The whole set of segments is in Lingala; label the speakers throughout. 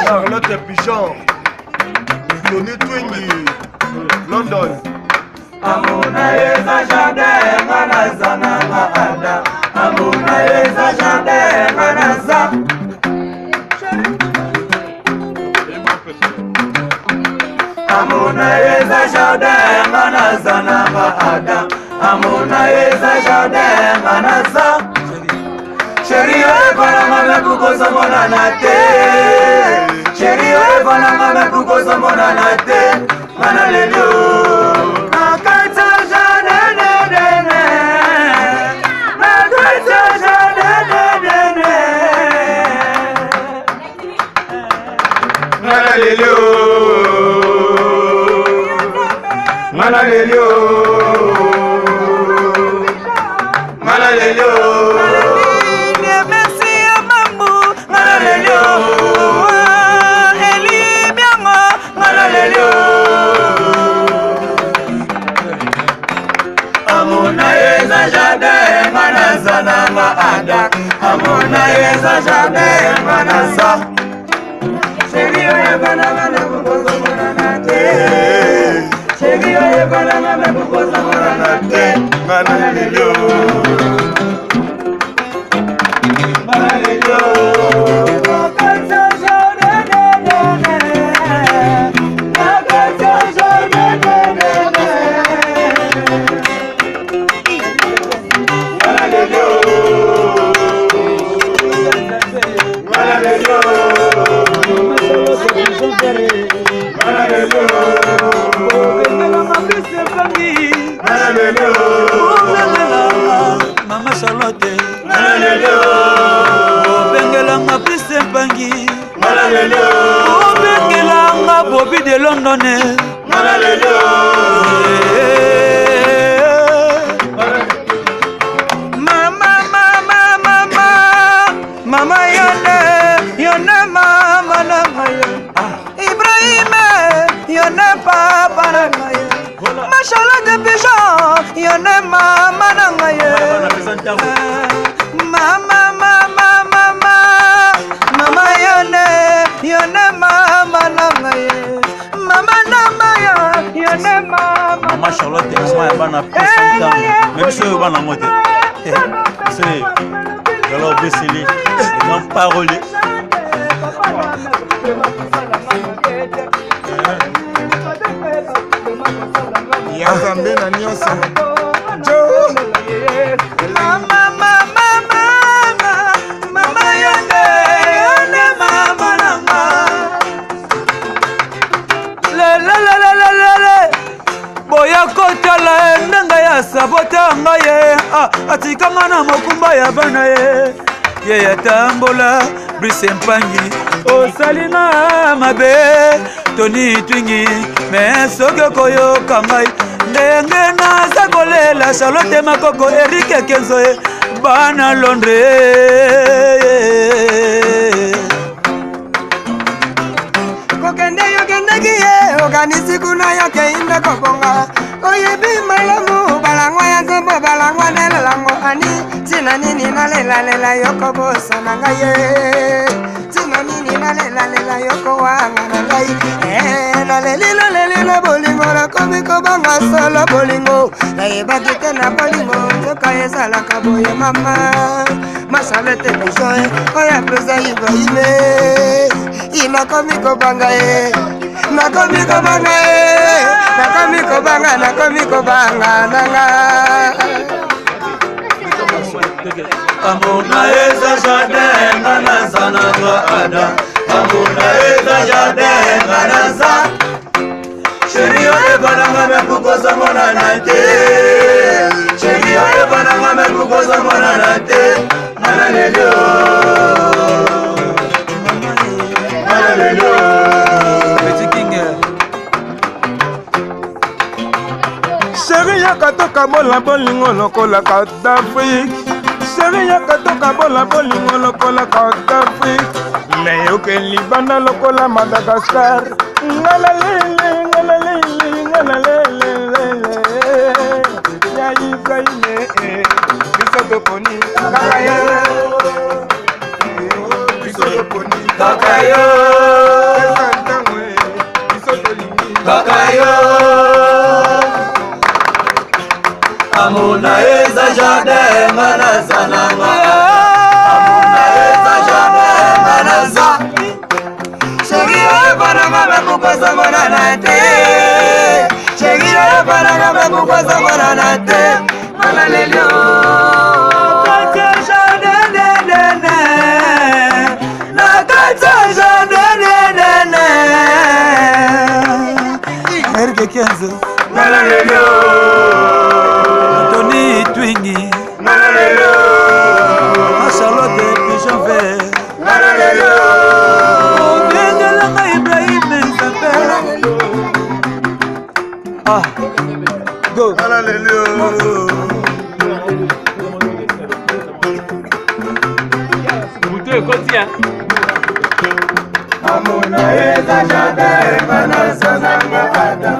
Speaker 1: Charlotte Pigeon, Tony Twingy, London.
Speaker 2: Amuna yeza jardin manazana maada. Amuna yeza jardin manaza. Amuna yeza jardin manazana maada. Amuna yeza jardin manaza. Chérie, voilà ma pour ça mon anate. Chérie, voilà ma pour ça mon anate. Manalelo. Nakata jane ne ne ne. Nakata jane ne ne ne. Manalelo. Manalelo. Manalelo. Amuna yeza jardin manasa. Chérie, oye bana bana kukosa mona nate. Chérie, oye bana bana kukosa mona nate. Manalelo. Manalelo. Mama Charlotte, Bengelanga Piste Pangi, Bengelanga Bobby de London, Mama Yone Mama Nangaya, Ibrahim Yone Papa Nangaya, Charlotte Pigeon Yone Mama Nangaya, Mama Yone Mama Nangaya, Mama Namaya Yone Mama Charlotte Mama Bana Pisanta, même si on va la monter. C'est alors Bessili, non parole.
Speaker 1: Yazambe na nyonso.
Speaker 2: Mama yone mama nanga. Le boya kotala ndanga ya sabota ngaye. Atikanga na mokumba ya bana ye. Ye yatambola Brice Mpangi. Osalina mabe Tony Twingi. Me soke koyo kangai. Ndenge naza kolela Charlotte Makoko Eric Kenzoe bana Londres. Kokende yokende kiye oganisi kuna yoke inde kobonga. Oyebi malamu balangwa ya zombo balangwa nelalango ani. Tina nini na lela yoko bosa nangaye. Tina nini na lela yoko wanga nangaye. Na lelila bolingo la komiko banga solo bolingo. Na yebaki tena bolingo njoka yesala kaboye mama. Charlotte Pigeon oya pesa Ibrahim. Ina komiko banga na komiko banga kobanga nakomi kobanga nanga
Speaker 3: Amuna eza jardin nganaza na twa ada Amuna eza jardin nganaza Chérie oye bananga me kukosa mona na te Chérie oye bananga me kukosa mona na te Mana lelio Mana lelio Petit King
Speaker 1: Chérie yaka toka bola bolingo lokola Kadhafi Chérie yaka toka bola bolingo lokola Kadhafi Nayoke libanda lokola Madagascar Ngalalele ngalalele ngalalele Ya Ibrahime Biso toponi kakayo Biso toponi
Speaker 3: Kakayo
Speaker 1: Biso tolimi
Speaker 3: Kakayo Amuna eza jardin nganaza nanga Amuna eza jardin nganaza
Speaker 2: Chérie oye bananga me kukosa mona na te Chérie oye bananga me kukosa mona na te Mana lelio Nakata jardin nene Nakata jardin nene
Speaker 3: Erge Kenzo
Speaker 1: Mana lelio
Speaker 3: Tony Twingi
Speaker 1: Mana lelio
Speaker 3: Charlotte Pigeon Vert
Speaker 1: Mana lelio
Speaker 3: Bengalanga Ibrahim Nzambe Ah Go
Speaker 1: Mana lelio Amuna eza jardin nganaza nanga ada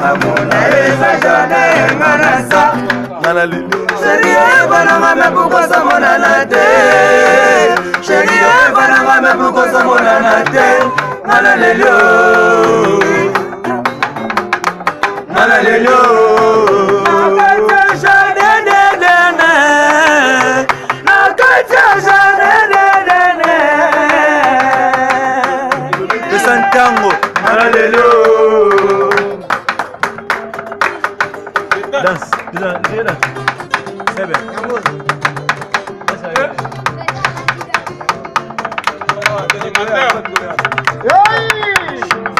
Speaker 1: Amuna eza jardin nganaza Mana lelio
Speaker 2: Chérie oye bananga me kukosa mona na te Chérie oye bananga me kukosa mona na te Mana lelio
Speaker 3: Mana lelio
Speaker 2: Nakata jardin nene Nakata jardin nene
Speaker 3: Pesantango
Speaker 1: Mana lelio
Speaker 3: Danse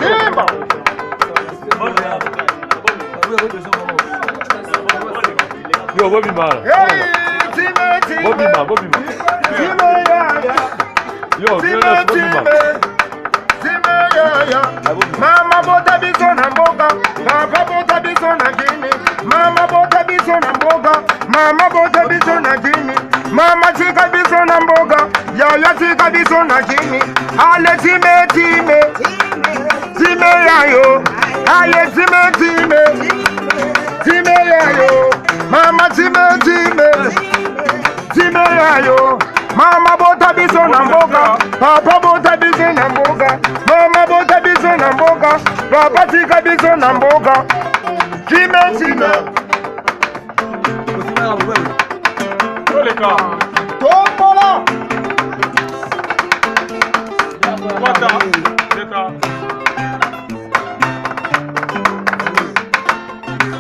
Speaker 1: Simba
Speaker 4: Yo, Bobby Man. Bobby Man, Bobby Man. Yo, Bobby Man.
Speaker 1: Mama bota biso na mboga, papa bota biso na gini. Mama bota biso na mboga, mama bota biso na gini. Mama tika biso na mboga, yaya tika biso na gini. Ale time time, time yayo. Ale time time, time yayo. Mama time time, time yayo. Mama bota biso na mboga, papa bota biso na mboga. Mama bota biso na mboga, papa tika biso na mboga. Time time. Tombola.
Speaker 4: What the?